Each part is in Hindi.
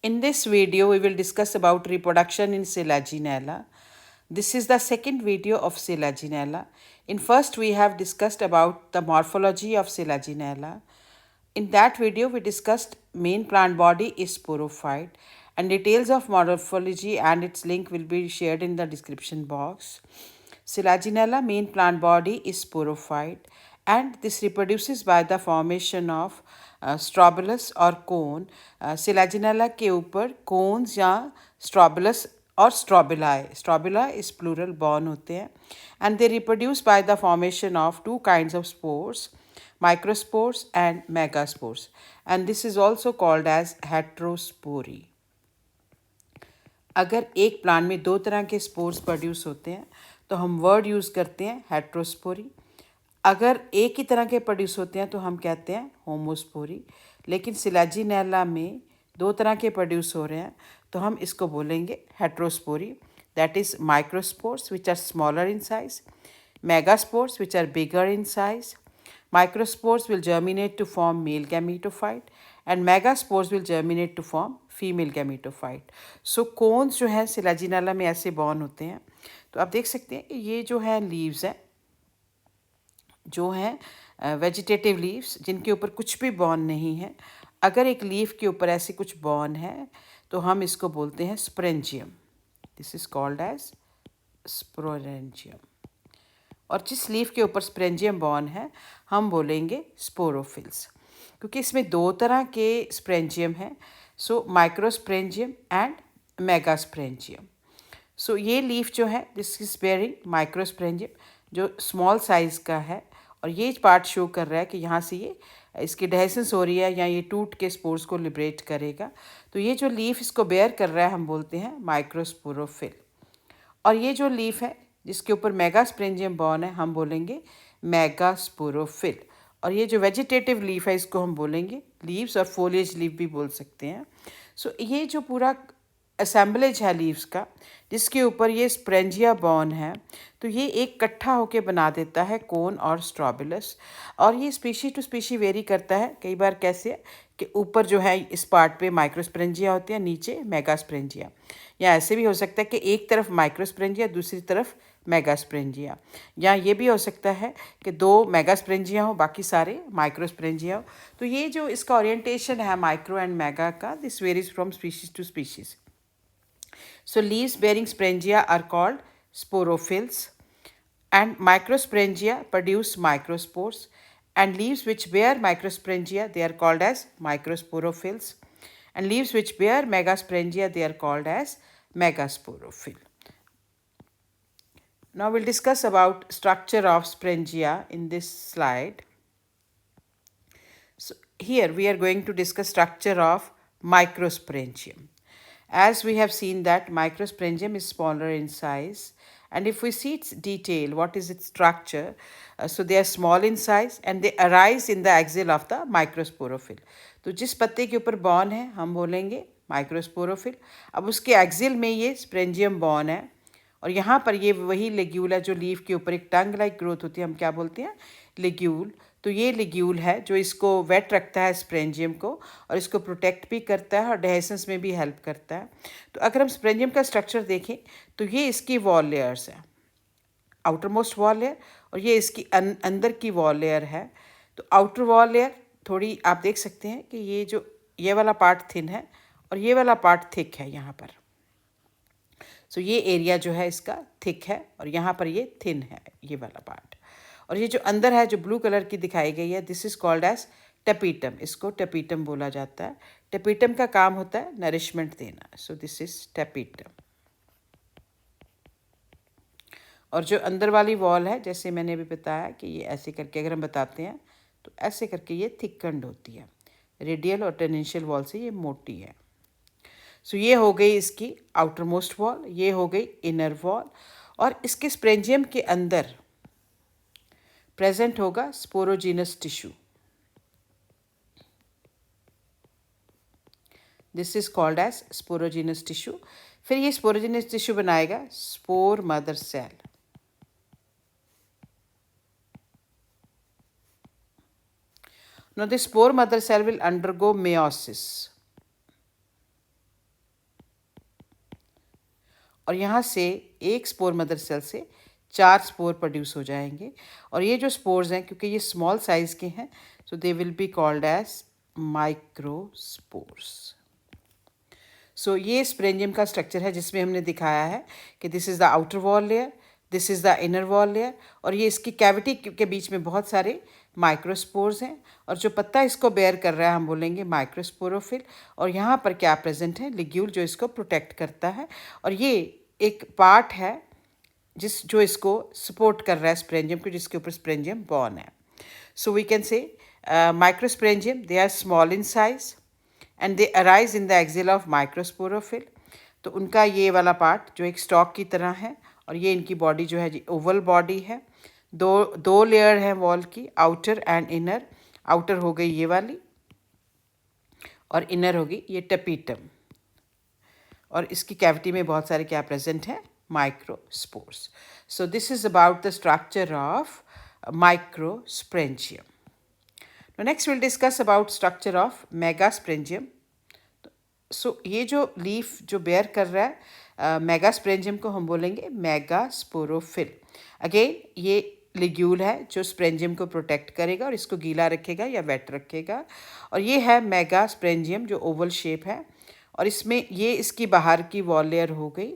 In this video, we will discuss about reproduction in Selaginella. This is the second video of Selaginella. In first, we have discussed about the morphology of Selaginella. In that video, we discussed main plant body is sporophyte and details of morphology and its link will be shared in the description box. Selaginella main plant body is sporophyte and this reproduces by the formation of स्ट्रॉबुलस और कोन. सिलाजिनेला के ऊपर कोन्स या स्ट्रॉबुलस और स्ट्रॉबुला इस प्लूरल बॉर्न होते हैं and they reproduce by the formation of two kinds of spores, microspores and megaspores, and this is also called as heterospory. अगर एक प्लांट में दो तरह के स्पोर्स प्रोड्यूस होते हैं तो हम वर्ड यूज़ करते हैं हेट्रोस्पोरी. अगर एक ही तरह के प्रोड्यूस होते हैं तो हम कहते हैं होमोस्पोरी. लेकिन सिलाजिनेला में दो तरह के प्रोड्यूस हो रहे हैं तो हम इसको बोलेंगे heterospory. That is microspores which are smaller in size, megaspores which are bigger in size. Microspores will germinate to form male gametophyte and megaspores will germinate to form female gametophyte. So cones जो है सिलाजिनेला में ऐसे बॉर्न होते हैं. तो आप देख सकते हैं कि ये जो है लीव्स हैं जो हैं वेजिटेटिव लीव्स जिनके ऊपर कुछ भी बॉर्न नहीं है. अगर एक लीफ के ऊपर ऐसे कुछ बॉर्न है तो हम इसको बोलते हैं sporangium. This is called as sporangium. और जिस लीफ के ऊपर स्प्रेंजियम बॉर्न है हम बोलेंगे स्पोरोफिल्स, क्योंकि इसमें दो तरह के स्प्रेंजियम हैं. सो माइक्रोस्प्रेंजियम एंड मेगास्प्रेंजियम. सो ये लीफ जो है दिस इज बेयरिंग माइक्रोस्प्रेंजियम जो स्मॉल साइज़ का है और ये पार्ट शो कर रहा है कि यहाँ से ये इसकी डेहेसेंस हो रही है या ये टूट के स्पोर्स को लिबरेट करेगा. तो ये जो लीफ इसको बेयर कर रहा है हम बोलते हैं माइक्रोस्पोरोफिल. और ये जो लीफ है जिसके ऊपर मेगास्प्रेंजियम बॉर्न है हम बोलेंगे मेगास्पोरोफिल. और ये जो वेजिटेटिव लीफ है इसको हम बोलेंगे लीव्स और फोलिएज लीफ भी बोल सकते हैं. सो ये जो पूरा असेंबलेज है लीव्स का जिसके ऊपर ये स्प्रेंजिया बॉर्न है तो ये एक इकट्ठा होके बना देता है कोन और स्ट्रॉबुलस. और ये स्पीशी टू स्पीशी वेरी करता है. कई बार कैसे कि ऊपर जो है इस पार्ट पे माइक्रोस्प्रेंजिया होती है, नीचे मेगास्प्रेंजिया. या ऐसे भी हो सकता है कि एक तरफ माइक्रोस्प्रेंजिया दूसरी तरफ मेगास्प्रेंजिया. या ये भी हो सकता है कि दो मेगास्प्रेंजिया हो बाकी सारे माइक्रोस्प्रेंजिया हो. तो ये जो इसका ओरिएंटेशन है माइक्रो एंड मेगा का this varies from species to species. So leaves bearing sporangia are called sporophylls and microsporangia produce microspores, and leaves which bear microsporangia they are called as microsporophylls, and leaves which bear megasporangia they are called as megasporophyll. Now we'll discuss about structure of sporangia in this slide. So here we are going to discuss structure of microsporangium. As we have seen that microsporangium is smaller in size, and if we see its detail, what is its structure? So they are small in size and they arise in the axil of the microsporophyll. तो जिस पत्ते के ऊपर बॉर्न है हम बोलेंगे माइक्रोस्पोरोफिल. अब उसके एक्सिल में ये स्प्रेंजियम बॉर्न है और यहाँ पर ये वही लेग्यूल है जो लीफ के ऊपर एक टंग लाइक ग्रोथ होती है, हम क्या बोलते हैं लेग्यूल. तो ये लेग्यूल है जो इसको वेट रखता है स्प्रेंजियम को और इसको प्रोटेक्ट भी करता है और डेहेसेंस में भी हेल्प करता है. तो अगर हम स्प्रेंजियम का स्ट्रक्चर देखें तो ये इसकी वॉल लेयर्स है, आउटर मोस्ट वॉल लेयर, और ये इसकी अंदर की वॉल लेयर है. तो आउटर वॉल लेयर थोड़ी आप देख सकते हैं कि ये वाला पार्ट थिन है और ये वाला पार्ट थिक है यहाँ पर. सो ये एरिया जो है इसका थिक है और यहाँ पर ये थिन है ये वाला पार्ट. और ये जो अंदर है जो ब्लू कलर की दिखाई गई है this is called as tapetum. इसको टेपीटम बोला जाता है. टेपीटम का काम होता है नरिशमेंट देना. सो दिस इज टेपीटम. और जो अंदर वाली वॉल है जैसे मैंने अभी बताया कि ये ऐसे करके अगर हम बताते हैं तो ऐसे करके ये थिकंड होती है. रेडियल और टेनेंशियल वॉल से ये मोटी है. सो ये हो गई इसकी आउटर मोस्ट वॉल, ये हो गई इनर वॉल. और इसके स्प्रेंजियम के अंदर प्रेजेंट होगा sporogenous tissue. This is called as sporogenous tissue. फिर ये स्पोरोजीनस टिश्यू बनाएगा spore mother cell. Now the spore mother cell will undergo meiosis. और यहाँ से एक स्पोर मदर सेल से 4 स्पोर प्रोड्यूस हो जाएंगे। और ये जो स्पोर्स हैं, क्योंकि ये स्मॉल साइज़ के हैं, so they will be called as microspores. So ये स्प्रेंजियम का स्ट्रक्चर है जिसमें हमने दिखाया है कि this is the outer wall layer, this is the inner wall layer, और ये इसकी कैविटी के बीच में बहुत सारे माइक्रोस्पोर्स हैं, और जो पत्ता इसको बेयर कर रहा है हम बोलेंगे माइक्रोस्पोरोफिल। और यहाँ पर क्या प्रेजेंट है, लिग्यूल, जो इसको प्रोटेक्ट करता है, और ये एक पार्ट है जो इसको सपोर्ट कर रहा है स्प्रेंजियम को, जिसके ऊपर स्प्रेंजियम बॉर्न है। सो we can say microsporangium, they are small in size and they arise in the axil of microsporophyll. तो उनका ये वाला पार्ट जो एक स्टॉक की तरह है, और ये इनकी बॉडी जो है जी ओवल बॉडी है। दो लेयर है वॉल की, आउटर एंड इनर। आउटर हो गई ये वाली, और इनर होगी ये टपीटम, और इसकी कैविटी में बहुत सारे क्या प्रेजेंट हैं, microspores. So this is about the structure of microsporangium. Next will discuss about structure of megasporangium. So ये जो लीफ जो बेयर कर रहा है मेगास्प्रेंजियम को हम बोलेंगे मेगास्पोरोफिल। अगेन ये लिग्यूल है जो स्प्रेंजियम को प्रोटेक्ट करेगा और इसको गीला रखेगा या वेट रखेगा। और ये है मेगास्प्रेंजियम जो ओवल शेप है, और इसमें ये इसकी बाहर की वॉल लेयर हो गई,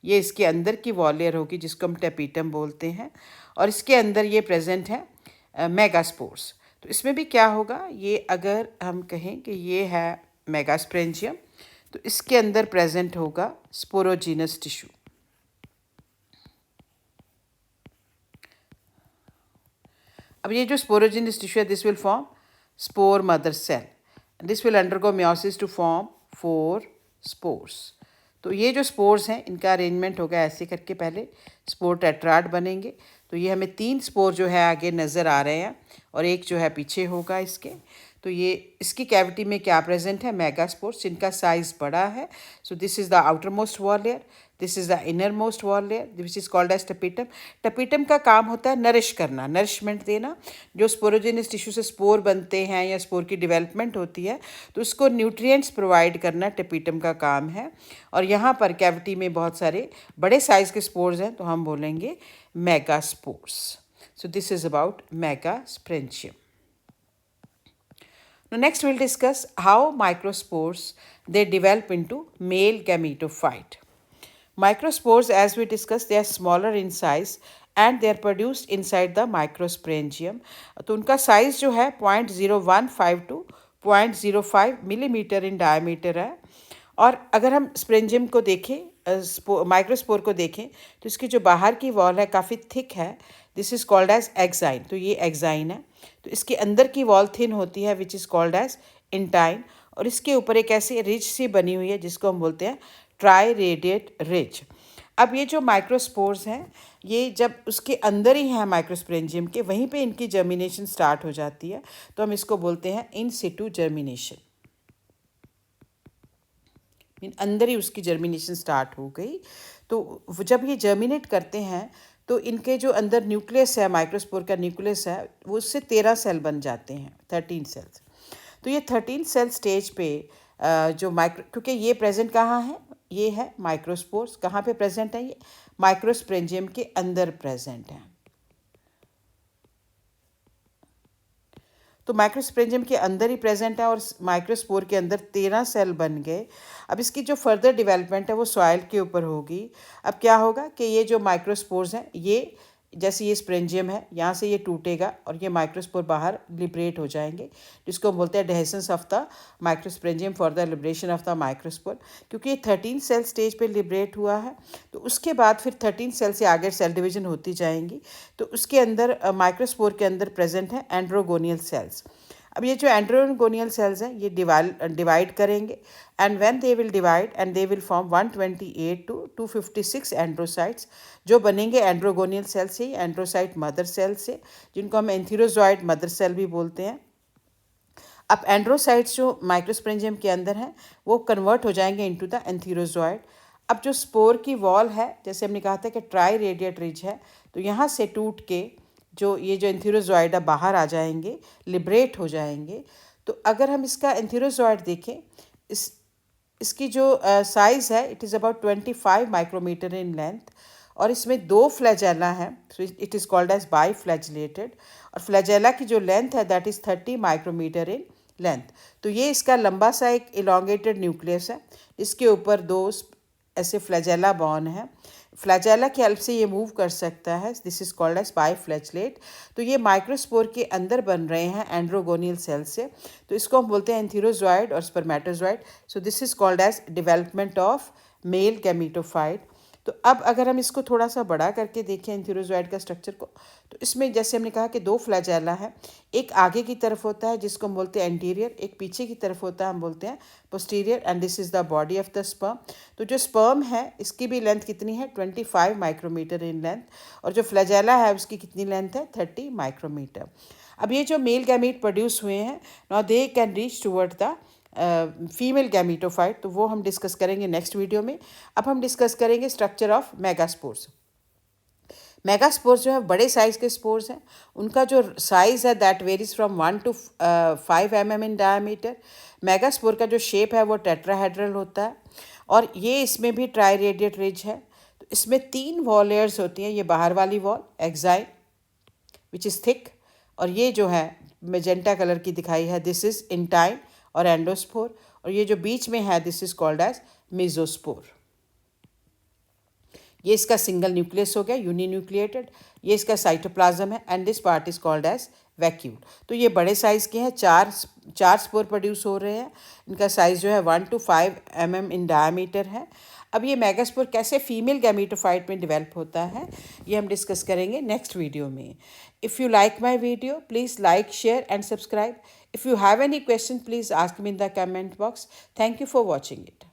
ये इसके अंदर की वॉल लेयर होगी जिसको हम टेपीटम बोलते हैं, और इसके अंदर ये प्रेजेंट है मेगास्पोर्स। तो इसमें भी क्या होगा, ये अगर हम कहें कि ये है मेगास्प्रेंजियम, तो इसके अंदर प्रेजेंट होगा स्पोरोजीनस टिश्यू। अब ये जो स्पोरोजीनस टिश्यू है, this will form spore mother cell, this will undergo meiosis to form 4 spores. तो ये जो स्पोर्स हैं इनका अरेंजमेंट होगा ऐसे करके, पहले स्पोर टेट्राड बनेंगे। तो ये हमें 3 स्पोर जो है आगे नज़र आ रहे हैं, और एक जो है पीछे होगा इसके। तो ये इसकी कैविटी में क्या प्रेजेंट है, मेगास्पोर्स, जिनका साइज बड़ा है। So this is the outermost wall layer, this is the innermost wall layer which is called as tapetum. Tapetum का काम होता है नरिश करना, नरिशमेंट देना। जो स्पोरोजेनस टिश्यू से स्पोर बनते हैं या स्पोर की डेवलपमेंट होती है, तो उसको न्यूट्रिएंट्स प्रोवाइड करना टपीटम का काम है। और यहाँ पर कैविटी में बहुत सारे बड़े साइज़ के स्पोर्स हैं, तो हम बोलेंगे megaspores. So this is about megasporangium. Now next we'll discuss how microspores they develop into male gametophyte. Microspores, as we discussed, they are smaller in size and they are produced inside the microsporangium. तो उनका साइज जो है 0.0152 to 0.05 मिलीमीटर इन डायमीटर है। और अगर हम स्प्रेंजियम को देखें, माइक्रोस्पोर को देखें, तो इसकी जो बाहर की वॉल है काफ़ी थिक है, this is called as exine. तो ये एक्साइन है। तो इसके अंदर की वॉल थिन होती है which is called as intine, और इसके ऊपर एक ऐसी रिज सी बनी हुई है जिसको हम बोलते हैं ट्राई रेडिएट रिज। अब ये जो माइक्रोस्पोर्स हैं, ये जब उसके अंदर ही हैं माइक्रोस्पोरेंजियम के, वहीं पे इनकी जर्मिनेशन स्टार्ट हो जाती है, तो हम इसको बोलते हैं इन सिटू जर्मिनेशन। अंदर ही उसकी जर्मिनेशन स्टार्ट हो गई। तो जब ये जर्मिनेट करते हैं, तो इनके जो अंदर न्यूक्लियस है, माइक्रोस्पोर का न्यूक्लियस है, वो उससे 13 सेल बन जाते हैं, 13 सेल्स। तो ये 13 सेल स्टेज पे जो क्योंकि ये प्रेजेंट कहाँ है, ये है माइक्रोस्पोर्स। कहाँ पे प्रेजेंट है, ये माइक्रोस्प्रेंजियम के अंदर प्रेजेंट है। तो माइक्रोस्प्रेंजियम के अंदर ही प्रेजेंट है, और माइक्रोस्पोर के अंदर 13 सेल बन गए। अब इसकी जो फर्दर डेवलपमेंट है वो सॉइल के ऊपर होगी। अब क्या होगा कि ये जो माइक्रोस्पोर्स हैं, ये जैसे ये स्प्रेंजियम है, यहाँ से ये टूटेगा और ये माइक्रोस्पोर बाहर लिबरेट हो जाएंगे, जिसको हम बोलते हैं dehiscence of the microsporangium for the liberation of the microspore. क्योंकि ये 13 सेल स्टेज पे लिबरेट हुआ है, तो उसके बाद फिर 13 सेल से आगे सेल डिवीजन होती जाएंगी। तो उसके अंदर माइक्रोस्पोर के अंदर प्रेजेंट है एंड्रोगोनियल सेल्स। अब ये जो एंड्रोगोनियल सेल्स हैं, ये डिवाइड करेंगे, and when they will divide and they will form 128 to 256 एंड्रोसाइट्स, जो बनेंगे एंड्रोगोनियल सेल से, एंड्रोसाइट मदर सेल से, जिनको हम एंथीरोजॉइड मदर सेल भी बोलते हैं। अब एंड्रोसाइट्स जो माइक्रोस्प्रेंजियम के अंदर हैं, वो कन्वर्ट हो जाएंगे इनटू द एंथीरोजॉइड। अब जो स्पोर की वॉल है, जैसे हमने कहा था कि ट्राई रेडिएट रिज है, तो यहाँ से टूट के जो ये जो एंथीरोजॉइड है बाहर आ जाएंगे, लिबरेट हो जाएंगे। तो अगर हम इसका एंथीरोजॉइड देखें, इस इसकी जो साइज़ है it is about 25 micrometer in length, और इसमें 2 फ्लैजेला हैं, it is called as biflagellated, और फ्लैजेला की जो लेंथ है that is 30 micrometer in length. तो ये इसका लंबा सा एक इलोंगेटेड न्यूक्लियस है, इसके ऊपर 2 ऐसे फ्लैजेला बॉर्न है, फ्लैजेला की हेल्प से ये मूव कर सकता है, this is called as biflagellate. तो ये माइक्रोस्पोर के अंदर बन रहे हैं एंड्रोगोनियल सेल से, तो इसको हम बोलते हैं एंथीरोजॉइड और spermatozoid. So this is called as development of male gametophyte. तो अब अगर हम इसको थोड़ा सा बड़ा करके देखें एंथीरोजॉइड का स्ट्रक्चर को, तो इसमें जैसे हमने कहा कि 2 फ्लैजेला है, एक आगे की तरफ होता है जिसको हम बोलते हैं एंटीरियर, एक पीछे की तरफ होता है हम बोलते हैं posterior, and this is the body of the sperm. तो जो स्पर्म है इसकी भी लेंथ कितनी है 25 माइक्रोमीटर इन लेंथ, और जो फ्लैजेला है उसकी कितनी लेंथ है 30 माइक्रोमीटर। अब ये जो मेल गैमीट प्रोड्यूस हुए हैं, now they can reach toward the female gametophyte, तो वो हम डिस्कस करेंगे नेक्स्ट वीडियो में। अब हम डिस्कस करेंगे स्ट्रक्चर ऑफ मेगास्पोर्स। मेगास्पोर्स जो है बड़े साइज़ के स्पोर्स हैं, उनका जो साइज़ है that varies from 1 to 5 mm in diameter. Megaspore का जो शेप है वो टेट्राहेड्रल होता है, और ये इसमें भी ट्राई रेडिएट रिज है। तो इसमें 3 वॉल लेयर्स होती हैं, ये बाहर वाली wall exine which is thick, और ये जो है मेजेंटा कलर की दिखाई है दिस इज़ इंटाइन और एंडोस्पोर, और ये जो बीच में है दिस इज़ कॉल्ड एज मेसोस्पोर। ये इसका सिंगल न्यूक्लियस हो गया यूनिन्यूक्लिएटेड, ये इसका साइटोप्लाज्म है, and this part is called as vacuole. तो ये बड़े साइज़ के हैं, चार स्पोर प्रोड्यूस हो रहे हैं, इनका साइज़ जो है 1 to 5 mm इन डायमीटर है। अब ये मेगास्पोर कैसे फीमेल गैमीटोफाइट में डेवलप होता है ये हम डिस्कस करेंगे नेक्स्ट वीडियो में। If you like my video please like share and subscribe. If you have any question please ask me in the comment box. Thank you for watching it.